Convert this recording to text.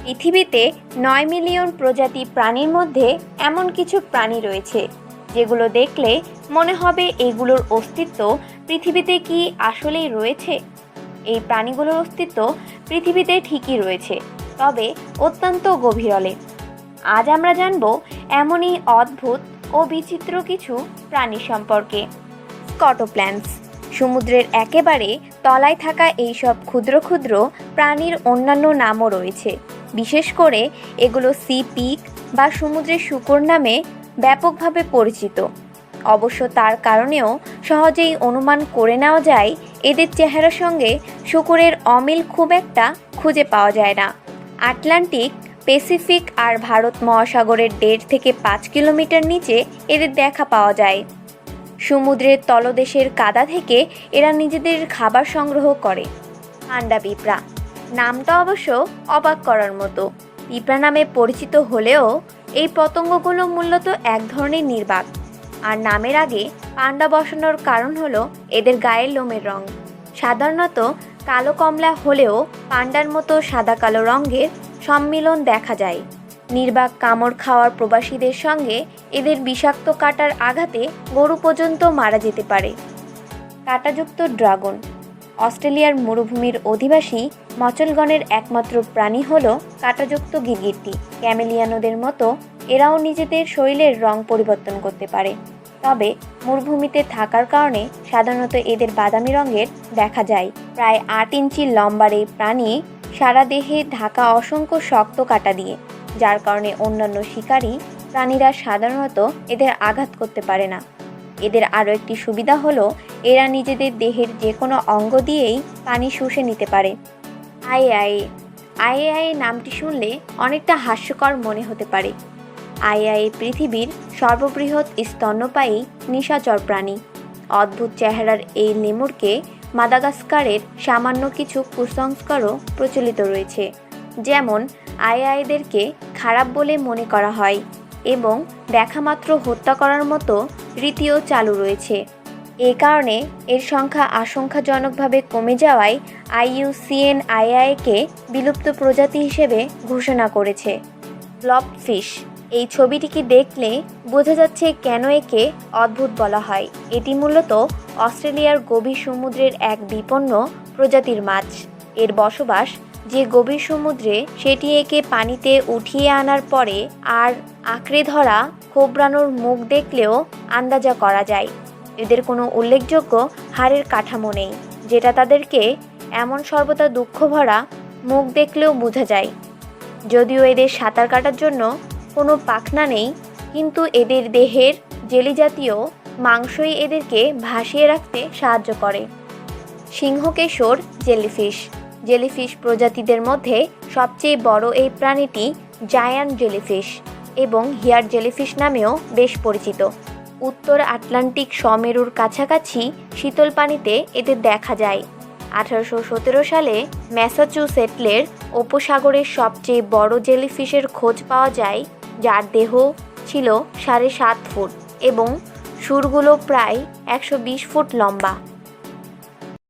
পৃথিবীতে ৯ মিলিয়ন প্রজাতি প্রাণীর মধ্যে এমন কিছু প্রাণী রয়েছে যেগুলো দেখলে মনে হবে এগুলোর অস্তিত্ব পৃথিবীতে কি আসলেই রয়েছে। এই প্রাণীগুলোর অস্তিত্ব পৃথিবীতে ঠিকই রয়েছে, তবে অত্যন্ত গভীরলে। আজ আমরা জানব এমনই অদ্ভুত ও বিচিত্র কিছু প্রাণী সম্পর্কে। স্কটোপ্ল্যান্স, সমুদ্রের একেবারে তলায় থাকা এইসব ক্ষুদ্র ক্ষুদ্র প্রাণীর অন্যান্য নামও রয়েছে। বিশেষ করে এগুলো সি পিগ বা সমুদ্রের শূকর নামে ব্যাপকভাবে পরিচিত। অবশ্য তার কারণেও সহজেই অনুমান করে নেওয়া যায় এদের চেহারার সঙ্গে শূকরের অমিল খুব একটা খুঁজে পাওয়া যায় না। আটলান্টিক, প্যাসিফিক আর ভারত মহাসাগরের 1.5 থেকে 5 কিলোমিটার নিচে এদের দেখা পাওয়া যায়। সমুদ্রের তলদেশের কাদা থেকে এরা নিজেদের খাবার সংগ্রহ করে। পান্ডা পিঁপড়া, নামটা অবশ্য অবাক করার মতো। পিঁপড়া নামে পরিচিত হলেও এই পতঙ্গগুলো মূলত এক ধরনের নির্বাক, আর নামের আগে পান্ডা বসানোর কারণ হলো এদের গায়ের লোমের রং সাধারণত কালো কমলা হলেও পান্ডার মতো সাদা কালো রঙের সম্মিলন দেখা যায়। নির্বাক কামড় খাওয়ার প্রবাসীদের সঙ্গে এদের বিষাক্ত কাঁটার আঘাতে গরু পর্যন্ত মারা যেতে পারে। কাঁটাযুক্ত ড্রাগন, অস্ট্রেলিয়ার মরুভূমির অধিবাসী মচলগণের একমাত্র প্রাণী হল কাঁটাযুক্ত গিরগিটি। ক্যামেলিয়ানোদের মতো এরাও নিজেদের শরীরের রং পরিবর্তন করতে পারে, তবে মরুভূমিতে থাকার কারণে সাধারণত এদের বাদামি রঙের দেখা যায়। প্রায় 8 ইঞ্চি লম্বার এই প্রাণী সারা দেহে ঢাকা অসংখ্য শক্ত কাঁটা দিয়ে, যার কারণে অন্যান্য শিকারী প্রাণীরা সাধারণত এদের আঘাত করতে পারে না। এদের আরও একটি সুবিধা হলো এরা নিজেদের দেহের যে কোনো অঙ্গ দিয়েই পানি শুষে নিতে পারে। আইএআই নামটি শুনলে অনেকটা হাস্যকর মনে হতে পারে। আইএআই পৃথিবীর সর্ববৃহৎ স্তন্যপায়ী নিশাচর প্রাণী। অদ্ভুত চেহারার এই লেমুরকে মাদাগাস্কারের সামান্য কিছু কুসংস্কারও প্রচলিত রয়েছে, যেমন আইএআইদেরকে খারাপ বলে মনে করা হয় এবং দেখামাত্র হত্যা করার মতো রীতিও চালু রয়েছে। এ কারণে এর সংখ্যা আশঙ্কাজনকভাবে কমে যাওয়ায় IUCN আইএআইকে বিলুপ্ত প্রজাতি হিসেবে ঘোষণা করেছে। ব্লবফিশ, এই ছবিটিকে দেখলে বোঝা যাচ্ছে কেন একে অদ্ভুত বলা হয়। এটি মূলত অস্ট্রেলিয়ার গভীর সমুদ্রের এক বিপন্ন প্রজাতির মাছ। এর বসবাস যে গভীর সমুদ্রে, সেটি একে পানিতে উঠিয়ে আনার পরে আর আঁকড়ে ধরা খোবরানোর মুখ দেখলেও আন্দাজা করা যায়। এদের কোনো উল্লেখযোগ্য হাড়ের কাঠামো নেই, যেটা তাদেরকে এমন সর্বদা দুঃখ ভরা মুখ দেখলেও বোঝা যায়। যদিও এদের সাঁতার কাটার জন্য কোনো পাখনা নেই, কিন্তু এদের দেহের জেলি জাতীয় মাংসই এদেরকে ভাসিয়ে রাখতে সাহায্য করে। সিংহকেশর জেলিফিশ, জেলিফিশ প্রজাতিদের মধ্যে সবচেয়ে বড় এই প্রাণীটি জায়ান্ট জেলিফিশ এবং হিয়ার জেলিফিশ নামেও বেশ পরিচিত। উত্তর আটলান্টিক সমমেরুর কাছাকাছি শীতল পানিতে এদের দেখা যায়। 1817 সালে ম্যাসাচুসেটসের উপসাগরের সবচেয়ে বড় জেলিফিশের খোঁজ পাওয়া যায়, যার দেহ ছিল 7.5 ফুট এবং সুরগুলো প্রায় 120 ফুট লম্বা।